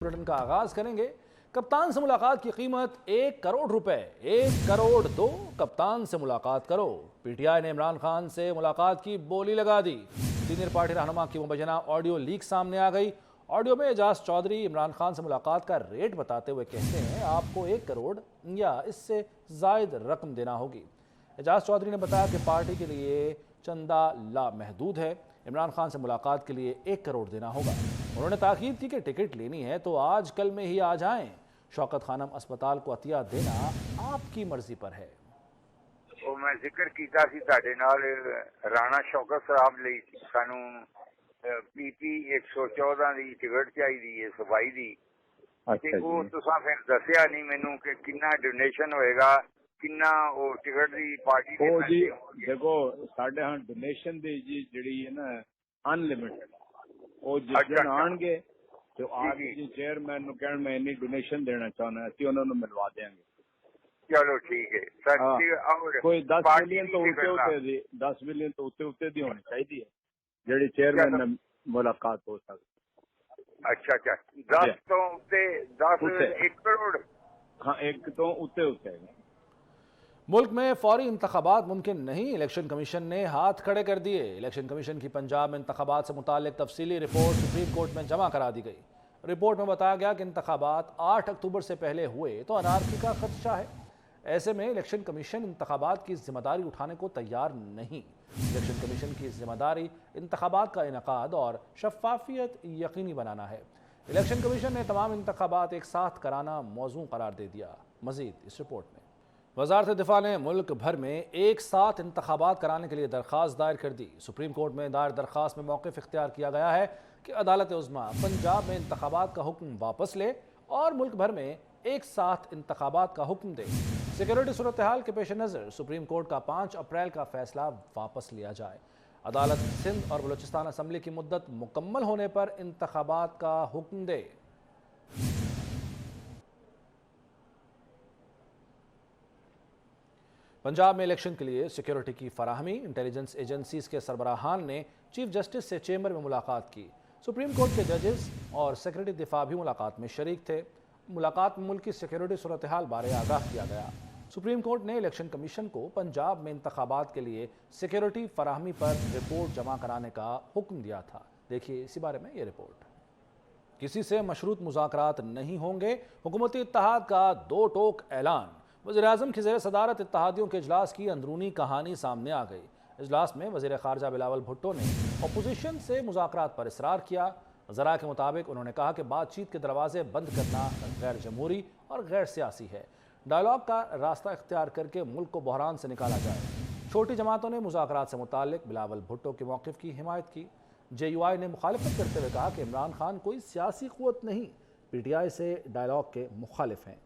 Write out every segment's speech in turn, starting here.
Bulletin का आगाज करेंगे। कप्तान से मुलाकात की कीमत 1 करोड़ रुपए। 1 करोड़ दो, कप्तान से मुलाकात करो। पीटीआई ने इमरान खान से मुलाकात की बोली लगा दी। सीनियर पार्टी रहनुमा की मुबैना ऑडियो लीक सामने आ गई। ऑडियो में एजाज चौधरी इमरान खान से मुलाकात का रेट बताते हुए कहते हैं आपको 1 करोड़ या इससे जायद रकम देना होगी। एजाज चौधरी ने बताया कि पार्टी के लिए चंदा लामहदूद है। इमरान खान से मुलाकात के लिए 1 करोड़ देना होगा। उन्होंने ताकीद की कि टिकट लेनी है तो आज कल में ही आ जाएं। शौकत खानम अस्पताल को अतिया देना आपकी मर्जी पर है। ਉਹ ਮੈਂ ਜ਼ਿਕਰ ਕੀਤਾ ਸੀ ਤੁਹਾਡੇ ਨਾਲ ਰਾਣਾ ਸ਼ੌਕਤ ਸਾਹਿਬ ਲਈ ਸਾਨੂੰ ਪੀਪੀ 114 ਦੀ ਟਿਕਟ ਚਾਹੀਦੀ ਹੈ ਸਫਾਈ ਦੀ ਤੇ ਉਹ ਤੁਸੀਂ ਫਿਰ ਦੱਸਿਆ ਨਹੀਂ ਮੈਨੂੰ ਕਿ ਕਿੰਨਾ ਡੋਨੇਸ਼ਨ ਹੋਏਗਾ ਕਿੰਨਾ ਉਹ ਟਿਕਟ ਦੀ ਪਾਰਟੀ ਦੇ ਉਹ ਜੀ ਦੇਖੋ ਸਾਡੇ ਹਾਂ ਡੋਨੇਸ਼ਨ ਦੀ ਜੀ ਜਿਹੜੀ ਹੈ ਨਾ ਅਨਲਿਮਿਟਡ ਉਹ ਜਿਸ ਦਿਨ ਆਣਗੇ ਤੇ ਆਪ ਜੀ ਚੇਅਰਮੈਨ ਨੂੰ ਕਹਿਣ ਮੈਂ ਇੰਨੀ ਡੋਨੇਸ਼ਨ ਦੇਣਾ ਚਾਹੁੰਦਾ ਅਸੀਂ ਉਹਨਾਂ ਨੂੰ ਮਿਲਵਾ ਦੇਵਾਂਗੇ। चलो ठीक है सर। कोई 10 मिलियन तो दस मिलियन तो उत्ते दी होनी चाहिए जेडी चेयरमैन ने मुलाकात हो सकती। अच्छा अच्छा 10 तो उत्ते 10 1 करोड़ हाँ 1 तो उत्ते मुल्क में फौरी इंतखाबात मुमकिन नहीं, इलेक्शन कमीशन ने हाथ खड़े कर दिए। इलेक्शन कमीशन की पंजाब में इंतखाबात से मुतालिक तफसीली रिपोर्ट सुप्रीम कोर्ट में जमा करा दी गई। रिपोर्ट में बताया गया कि इंतखाबात 8 अक्टूबर से पहले हुए तो अनारकी का खदशा है। ऐसे में इलेक्शन कमीशन इंतखाबात की जिम्मेदारी उठाने को तैयार नहीं। इलेक्शन कमीशन की जिम्मेदारी इंतखाबात का इनकाद और शफाफियत यकीनी बनाना है। इलेक्शन कमीशन ने तमाम इंतखाबात एक साथ कराना मौजू करार दे दिया। मजीद इस रिपोर्ट में वजारत दिफा ने मुल्क भर में एक साथ इंतखाबात कराने के लिए दरख्वास्त दायर कर दी। सुप्रीम कोर्ट में दायर दरख्वास्त में मौक़िफ़ इख्तियार किया गया है कि अदालत उज़्मा पंजाब में इंतखाबात का हुक्म वापस ले और मुल्क भर में एक साथ इंतखाबात का हुक्म दे। सिक्योरिटी सूरत हाल के पेश नज़र सुप्रीम कोर्ट का 5 अप्रैल का फैसला वापस लिया जाए। अदालत सिंध और बलूचिस्तान असम्बली की मुद्दत मुकम्मल होने पर इंतखाबात का हुक्म दे। पंजाब में इलेक्शन के लिए सिक्योरिटी की फराहमी, इंटेलिजेंस एजेंसीज के सरबराहान ने चीफ जस्टिस से चेंबर में मुलाकात की। सुप्रीम कोर्ट के जजेस और सेक्रेटरी दिफा भी मुलाकात में शरीक थे। मुलाकात में मुल्क की सिक्योरिटी सूरत हाल बारे आगाह किया गया। सुप्रीम कोर्ट ने इलेक्शन कमीशन को पंजाब में इंतखाबात के लिए सिक्योरिटी फराहमी पर रिपोर्ट जमा कराने का हुक्म दिया था। देखिए इसी बारे में ये रिपोर्ट। किसी से मशरूत मुज़ाकरात नहीं होंगे, हुकूमती इत्तेहाद का दो टोक ऐलान। वज़ीर-ए-आज़म की ज़ेर सदारत इत्तेहादियों के इजलास की अंदरूनी कहानी सामने आ गई। इजलास में वज़ीर ख़ारजा बिलावल भुट्टो ने अपोजिशन से मुज़ाकरात पर इसरार किया। ज़रा के मुताबिक उन्होंने कहा कि बातचीत के दरवाजे बंद करना गैर जमहूरी और गैर सियासी है। डायलॉग का रास्ता इख्तियार करके मुल्क को बहरान से निकाला जाए। छोटी जमातों ने मुज़ाकरात से मुतालिक बिलावल भुट्टो के मौक़िफ़ की हिमायत की। JUI ने मुखालिफत करते हुए कहा कि इमरान खान कोई सियासी क़ुव्वत नहीं, PTI से डायलॉग के मुखालिफ हैं।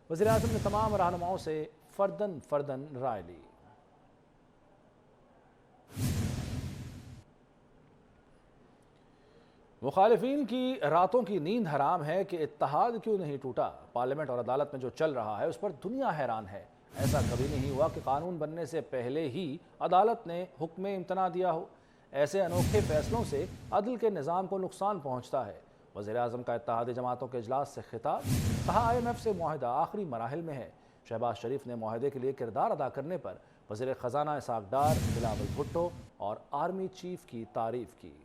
वज़ीर-ए-आज़म ने तमाम रहनुमाओं से फ़र्दन फ़र्दन राय ली। मुखालिफिन की रातों की नींद हराम है कि इत्तेहाद क्यों नहीं टूटा। पार्लियामेंट और अदालत में जो चल रहा है उस पर दुनिया हैरान है। ऐसा कभी नहीं हुआ कि कानून बनने से पहले ही अदालत ने हुक्म इम्तना दिया हो। ऐसे अनोखे फैसलों से अदल के निज़ाम को नुकसान पहुँचता है। वज़ीर-ए-आज़म का इत्तेहादी जमातों के इजलास से खिताब, कहा IMF से मुआहिदा आखिरी मराहिल में है। शहबाज शरीफ ने मुआहिदे के लिए किरदार अदा करने पर वज़ीर ख़जाना इसाक डार, बिलावल भुट्टो और आर्मी चीफ की तारीफ़ की।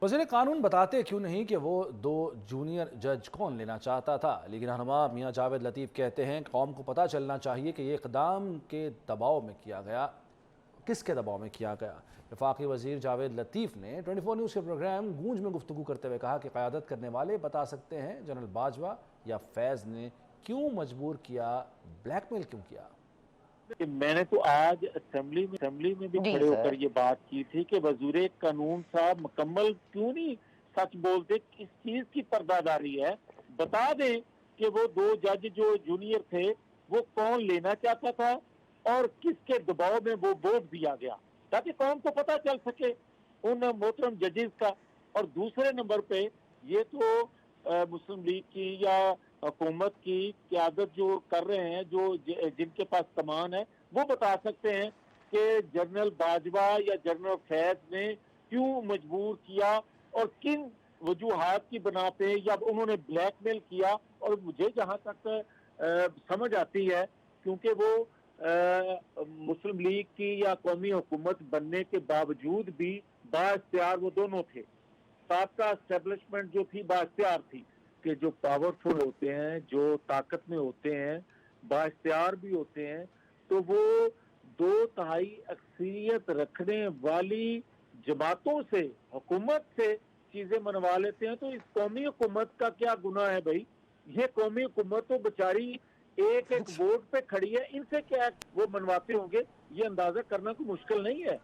वज़ीर कानून बताते क्यों नहीं कि वो 2 जूनियर जज कौन लेना चाहता था, लेकिन रहनुमा मियाँ जावेद लतीफ़ कहते हैं कौम को पता चलना चाहिए कि ये इक़दाम के दबाव में किया गया, किसके दबाव में किया गया। वफाकी वज़ीर जावेद लतीफ़ ने 24 न्यूज़ के प्रोग्राम गूंज में गुफ्तगू करते हुए कहा कि क़यादत करने वाले बता सकते हैं जनरल बाजवा या फैज़ ने क्यों मजबूर किया, ब्लैकमेल क्यों किया। कि मैंने तो आज असेंबली में भी खड़े होकर ये बात की थी कि वज़ीर कानून साहब मुकम्मल क्यों नहीं सच बोलते, किस चीज की पर्दादारी है, बता दें कि वो 2 जज जो जूनियर थे वो कौन लेना चाहता था और किसके दबाव में वो वोट दिया गया, ताकि कौम को पता चल सके उन मोहतरम जजेस का। और दूसरे नंबर पे ये तो मुस्लिम लीग की या हुकूमत की क़यादत जो कर रहे हैं, जो जिनके पास कमान है, वो बता सकते हैं कि जनरल बाजवा या जनरल फैज ने क्यों मजबूर किया और किन वजूहात की बना पे या उन्होंने ब्लैकमेल किया। और मुझे जहां तक समझ आती है, क्योंकि वो मुस्लिम लीग की या कौमी हुकूमत बनने के बावजूद भी बाइख्तियार वो दोनों थे। साबका एस्टेब्लिशमेंट जो थी बाइख्तियार थी कि जो पावरफुल होते हैं, जो ताकत में होते हैं, बाइख्तियार भी होते हैं, तो वो 2/3 अक्सरियत रखने वाली जमातों से, हुकूमत से चीजें मनवा लेते हैं। तो इस कौमी हुकूमत का क्या गुनाह है भाई? ये कौमी हुकूमत तो बेचारी एक एक वोट पे खड़ी है, इनसे क्या वो मनवाते होंगे, ये अंदाजा करना कोई मुश्किल नहीं है।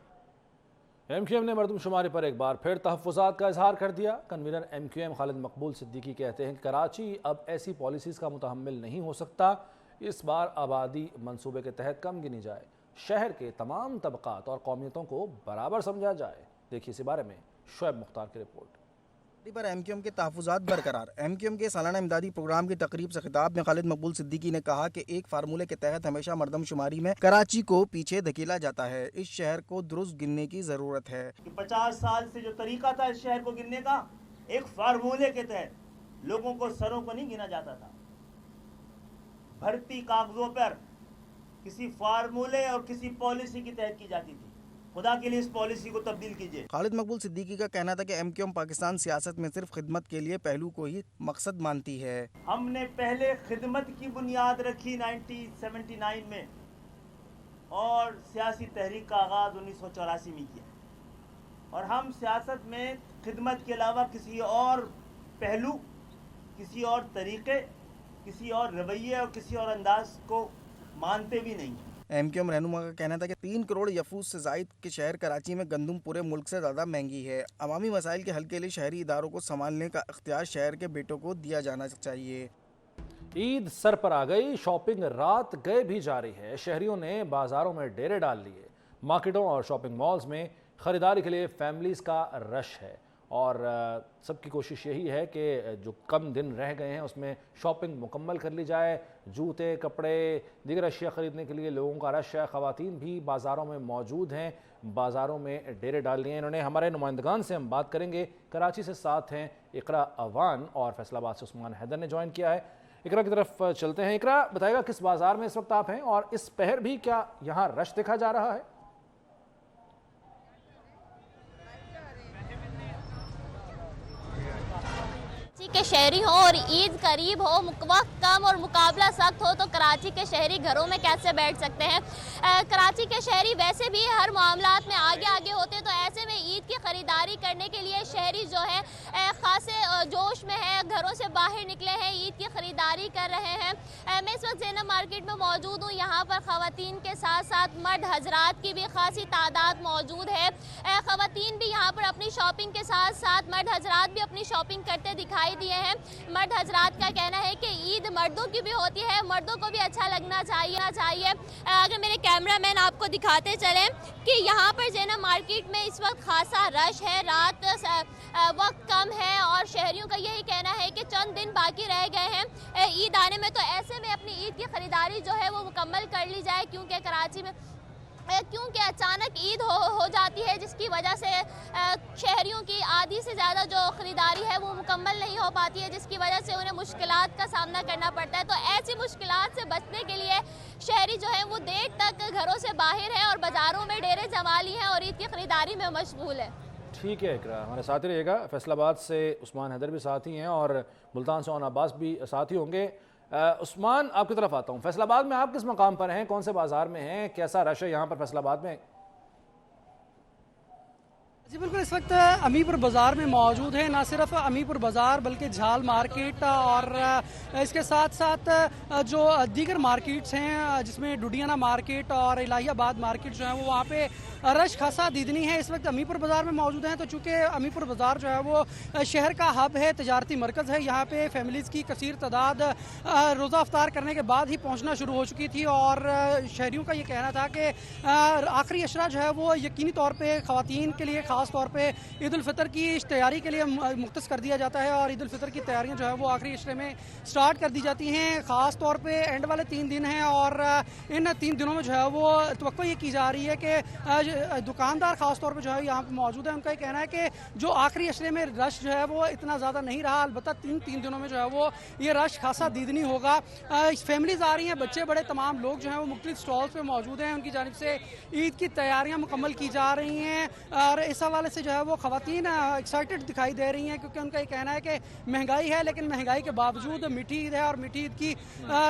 MQM ने मरदमशुमारी पर एक बार फिर तहफ़्फ़ुज़ात का इजहार कर दिया। कन्वीनर MQM खालिद मकबूल सिद्दीकी कहते हैं कि कराची अब ऐसी पॉलिसीज़ का मुतहम्मिल नहीं हो सकता। इस बार आबादी मंसूबे के तहत कम गिनी जाए, शहर के तमाम तबक़ात और कौमियतों को बराबर समझा जाए। देखिए इस बारे में शुएब मुख्तार की रिपोर्ट। पर MQM के तहफ़्फ़ुज़ात बरकरार। MQM के सालाना इमदादी प्रोग्राम की तकरीब से खिताब में खालिद मकबूल सिद्दीकी ने कहा कि एक फार्मूले के तहत हमेशा मरदमशुमारी में कराची को पीछे धकेला जाता है। इस शहर को दुरुस्त गिनने की ज़रूरत है। 50 साल से जो तरीका था इस शहर को गिनने का, एक फार्मूले के तहत लोगों को सरों को नहीं गिना जाता था, भर्ती कागजों पर किसी फार्मूले और किसी पॉलिसी के तहत की जाती थी। खुदा के लिए इस पॉलिसी को तब्दील कीजिए। खालिद मकबूल सिद्दीकी का कहना था कि MQM पाकिस्तान सियासत में सिर्फ खिदमत के लिए पहलू को ही मकसद मानती है। हमने पहले खिदमत की बुनियाद रखी 1979 में और सियासी तहरीक का आगाज़ 1984 में किया, और हम सियासत में खिदमत के अलावा किसी और पहलू, किसी और तरीके, किसी और रवैये और किसी और अंदाज को मानते भी नहीं। MQM रहनुमा का कहना था कि 3 करोड़ यफूस से जायद के शहर कराची में गंदम पूरे मुल्क से ज़्यादा महंगी है। अवामी मसाइल के हल के लिए शहरी इदारों को संभालने का इख्तियार शहर के बेटों को दिया जाना चाहिए। ईद सर पर आ गई, शॉपिंग रात गए भी जारी है। शहरियों ने बाज़ारों में डेरे डाल लिए। मार्केटों और शॉपिंग मॉल्स में ख़रीदारी के लिए फैमिलीज़ का रश है और सबकी कोशिश यही है कि जो कम दिन रह गए हैं उसमें शॉपिंग मुकम्मल कर ली जाए। जूते, कपड़े, दीगर अशिया ख़रीदने के लिए लोगों का रश है। ख़वातीन भी बाज़ारों में मौजूद हैं, बाज़ारों में डेरे डाल लिए हैं। इन्होंने हमारे नुमाइंदगान से हम बात करेंगे। कराची से साथ हैं इकरा अवान और फैसलाबाद से उस्मान हैदर ने ज्वाइन किया है। इकरा की तरफ चलते हैं। इकरा, बताएगा किस बाज़ार में इस वक्त आप हैं और इस पहर भी क्या यहाँ रश देखा जा रहा है? के शहरी हो और ईद करीब हो, वक्त कम और मुकाबला सख्त हो, तो कराची के शहरी घरों में कैसे बैठ सकते हैं? कराची के शहरी वैसे भी हर मामलात में आगे आगे होते हैं, तो ऐसे में ईद की ख़रीदारी करने के लिए शहरी जो है ख़ासे जोश में है, घरों से बाहर निकले हैं, ईद की ख़रीदारी कर रहे हैं। मैं इस वक्त ज़ैनब मार्केट में मौजूद हूँ। यहाँ पर ख़वातीन के साथ साथ मर्द हजरात की भी खासी तादाद मौजूद है। ख़वातीन भी यहाँ पर अपनी शॉपिंग के साथ साथ मर्द हजरात भी अपनी शॉपिंग करते दिखाई दिए हैं। मर्द हजरात का कहना है कि ईद मर्दों की भी होती है, मर्दों को भी अच्छा लगना चाहिए। अगर मेरे कैमरामैन आपको दिखाते चलें कि यहाँ पर ज़ैनब मार्केट में इस वक्त खासा रश है, रात वक्त कम है और शहरियों का यही कहना है कि चंद दिन बाकी रह गए हैं ईद आने में, तो ऐसे में अपनी ईद की ख़रीदारी जो है वो मुकम्मल कर ली जाए, क्योंकि कराची में अचानक ईद हो जाती है, जिसकी वजह से शहरियों की आधी से ज़्यादा जो ख़रीदारी है वो मुकम्मल नहीं हो पाती है, जिसकी वजह से उन्हें मुश्किलात का सामना करना पड़ता है। तो ऐसी मुश्किलात से बचने के लिए शहरी जो है वो देर तक घरों से बाहर है और बाज़ारों में डेरे जमा ली हैं और ईद की ख़रीदारी में मशगूल है। ठीक है इकरा, हमारे साथ ही रहेगा। फैसलाबाद से उस्मान हैदर भी साथ ही हैं और मुल्तान से ओन अब्बास भी साथ ही होंगे। उस्मान, आपकी तरफ आता हूँ। फैसलाबाद में आप किस मकाम पर हैं, कौन से बाजार में हैं, कैसा रश है यहाँ पर फैसलाबाद में? जी बिल्कुल, इस वक्त अमीपुर बाज़ार में मौजूद है। ना सिर्फ अमीपुर बाज़ार बल्कि झाल मार्केट और इसके साथ साथ जो दीगर मार्केट्स हैं जिसमें डुडियाना मार्केट और इलाहियाबाद मार्केट जो है वो वहाँ पे रश खासा दीदनी है। इस वक्त अमीपुर बाज़ार में मौजूद हैं। तो चूँकि अमीपुर बाज़ार जो है वो शहर का हब है, तजारती मरकज़ है। यहाँ पे फैमिलीज़ की कसीर तादाद रोज़ा अफ्तार करने के बाद ही पहुँचना शुरू हो चुकी थी और शहरियों का ये कहना था कि आखिरी अशरा जो है वो यकीनी तौर पर ख़वातीन के लिए ख़ास ख़ास तौर पे ईद उल फितर की तैयारी के लिए मुख्तस कर दिया जाता है और ईद उल फितर की तैयारियां जो है वो आखिरी इशरे में स्टार्ट कर दी जाती हैं। ख़ास तौर पे एंड वाले 3 दिन हैं और इन 3 दिनों में जो है वो तवक्को ये की जा रही है कि दुकानदार ख़ास तौर पे जो है यहाँ पे मौजूद है, उनका ये कहना है कि जो आखिरी इशरे में रश जो है वो इतना ज़्यादा नहीं रहा, अलबत्ता 3 दिनों में जो है वो ये रश खासा दीदनी होगा। फैमिलीज आ रही हैं, बच्चे बड़े तमाम लोग जो हैं वो मुख्तलिफ स्टॉल्स पे मौजूद हैं, उनकी जानिब से ईद की तैयारियां मुकम्मल की जा रही हैं और इस हवाले से जो है वो ख़वातीन एक्साइटेड दिखाई दे रही हैं क्योंकि उनका ये कहना है कि महंगाई है लेकिन महंगाई के बावजूद मीठी ईद है और मीठी ईद की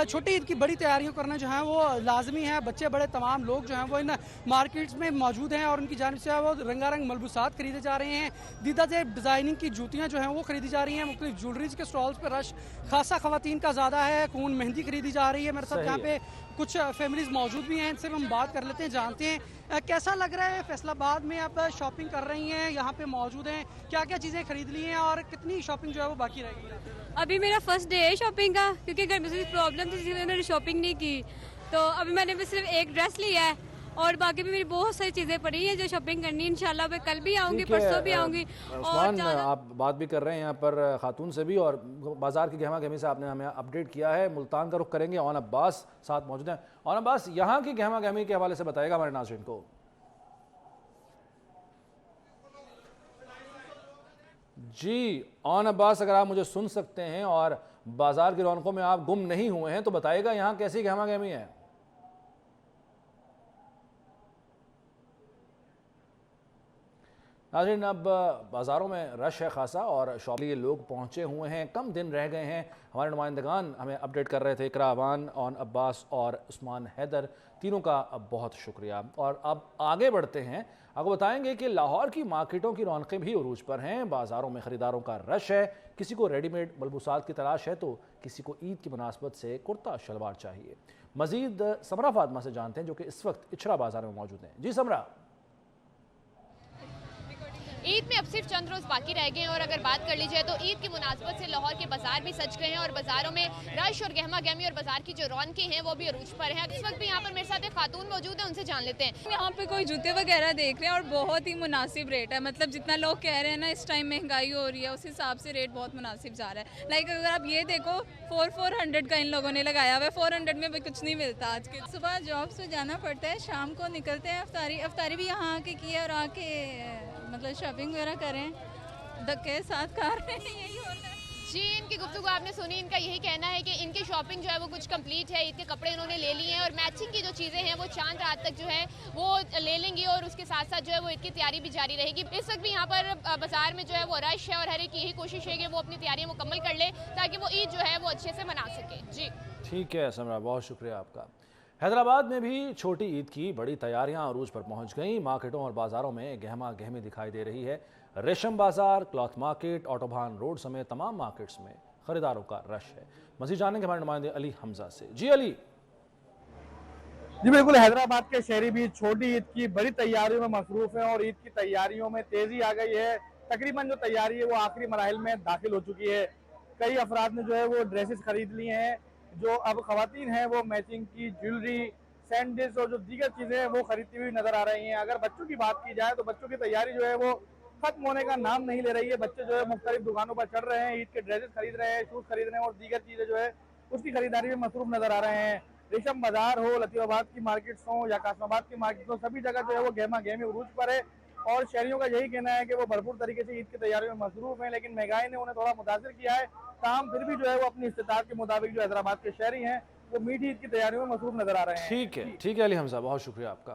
छोटी ईद की बड़ी तैयारियां करना जो है वो लाजमी है। बच्चे बड़े तमाम लोग जो हैं वो इन मार्केट्स में मौजूद हैं और उनकी जानिब से वो रंगारंग मलबूसात खरीदे जा रहे हैं, दीदा से डिज़ाइनिंग की जूतियाँ जो हैं वो खरीदी जा रही हैं, मुख्तलिफ ज्वेलरीज के स्टॉल्स पर रश खासा ख़वातीन का ज़्यादा है, खून मेहंदी खरीदी जा रही है। मेरे साथ यहाँ पे कुछ फैमिलीज मौजूद भी हैं, इनसे हम बात कर लेते हैं, जानते हैं कैसा लग रहा है फैसलाबाद में आप शॉपिंग कर रही हैं, यहाँ पे मौजूद हैं, क्या क्या चीज़ें खरीद ली हैं और कितनी शॉपिंग जो है वो बाकी रहेगी? अभी मेरा फर्स्ट डे है शॉपिंग का क्योंकि घर में सिर्फ प्रॉब्लम थी इसलिए मैंने शॉपिंग नहीं की, तो अभी मैंने बस सिर्फ एक ड्रेस लिया है और बाकी भी मेरी बहुत सारी चीज़ें पड़ी हैं जो शॉपिंग करनी है। इंशाल्लाह मैं कल भी आऊँगी, परसों भी आऊँगी। उस्मान, आप बात भी कर रहे हैं यहाँ पर खातून से भी और बाजार की गहमा गहमी से आपने हमें अपडेट किया है। मुल्तान का रुख करेंगे, ऑन अब्बास साथ मौजूद हैं। ऑन अब्बास, यहाँ की गहमा गहमी के हवाले से बताएगा हमारे नाज़रीन को। जी ऑन अब्बास, अगर आप मुझे सुन सकते हैं और बाजार की रौनकों में आप गुम नहीं हुए हैं तो बताइएगा यहाँ कैसी गहमा गहमी है। नाज़रीन, अब बाज़ारों में रश है खासा और शॉप के लिए लोग पहुँचे हुए हैं, कम दिन रह गए हैं। हमारे नुमाइंदगान हमें अपडेट कर रहे थे, इकरा अवान, ऑन अब्बास और उस्मान हैदर, तीनों का बहुत शुक्रिया। और अब आगे बढ़ते हैं, आपको बताएंगे कि लाहौर की मार्केटों की रौनकें भी उरूज पर हैं। बाज़ारों में ख़रीदारों का रश है, किसी को रेडीमेड मलबूसात की तलाश है तो किसी को ईद की मुनासबत से कुर्ता शलवार चाहिए। मज़ीद समरा फातिमा से जानते हैं जो कि इस वक्त इचरा बाज़ार में मौजूद हैं। जी समरा। ईद में अब सिर्फ चंद रोज़ बाकी रह गए हैं और अगर बात कर ली जाए तो ईद की मुनासबत से लाहौर के बाजार भी सज गए हैं और बाजारों में रश और गहमा गहमी और बाजार की जो रौनकें हैं वो भी अरूज पर हैं। इस वक्त भी यहाँ पर मेरे साथ एक खातून मौजूद है, उनसे जान लेते हैं। यहाँ पे कोई जूते वगैरह देख रहे हैं और बहुत ही मुनासिब रेट है, मतलब जितना लोग कह रहे हैं ना इस टाइम महंगाई हो रही है उस हिसाब से रेट बहुत मुनासिब जा रहा है। लाइक अगर आप ये देखो 400 का इन लोगों ने लगाया हुआ है, 400 में भी कुछ नहीं मिलता। आज के सुबह जॉब से जाना पड़ता है, शाम को निकलते हैं, अफ्तारी भी यहाँ आके की और आके मतलब शॉपिंग वगैरह करें, धक्के साथ खा रहे हैं, यही होता है। जी, इनकी गुफ्तगू आपने सुनी, इनका यही कहना है कि इनकी शॉपिंग जो है वो कुछ कंप्लीट है, ईद के कपड़े इन्होंने ले लिए हैं और मैचिंग की जो चीज़ें हैं वो चांद रात तक जो है वो ले लेंगी और उसके साथ साथ जो है वो ईद की तैयारी भी जारी रहेगी। इस वक्त भी यहाँ पर बाजार में जो है वो रश है और हर एक की यही कोशिश है कि वो अपनी तैयारियाँ मुकम्मल कर ले ताकि वो ईद जो है वो अच्छे से मना सके। जी ठीक है समरा, बहुत शुक्रिया आपका। हैदराबाद में भी छोटी ईद की बड़ी तैयारियां अरूज पर पहुंच गईं। मार्केटों और बाजारों में गहमा गहमी दिखाई दे रही है। रेशम बाजार, क्लॉथ मार्केट, ऑटोबान रोड समेत तमाम मार्केट्स में खरीदारों का रश है। मज़ीद जानेंगे हमारे नुमाइंदे अली हमजा से। जी अली। जी बिल्कुल, हैदराबाद के शहरी भी छोटी ईद की बड़ी तैयारियों में मसरूफ हैं और ईद की तैयारियों में तेजी आ गई है। तकरीबन जो तैयारी है वो आखिरी मराहिल में दाखिल हो चुकी है। कई अफराद ने जो है वो ड्रेसेस खरीद ली हैं, जो अब खवातीन हैं वो मैचिंग की ज्वेलरी, सैंडल्स और जो दीगर चीजें हैं वो खरीदती हुई नजर आ रही हैं। अगर बच्चों की बात की जाए तो बच्चों की तैयारी जो है वो खत्म होने का नाम नहीं ले रही है। बच्चे जो है मुख्तलिफ दुकानों पर चढ़ रहे हैं, ईद के ड्रेसेस खरीद रहे हैं, शूज खरीद रहे हैं और दीगर चीजें जो है उसकी खरीदारी में मसरूफ नजर आ रहे हैं। रेशम बाजार हो, लतीफाबाद की मार्केट्स हो या कासमाबाद की मार्केट्स हो, सभी जगह जो है वो गहमा गहमी उरूज पर है और शहरियों का यही कहना है कि वो भरपूर तरीके से ईद की तैयारियों में मसरूफ हैं। लेकिन महंगाई ने उन्हें थोड़ा मुतासिर किया है, ताहम फिर भी जो है वो अपनी इस्तिताअत के मुताबिक जो हैदराबाद के शहरी हैं वो मीठी ईद की तैयारियों में मसरूफ नजर आ रहे हैं। ठीक है अली हमजा, बहुत शुक्रिया आपका।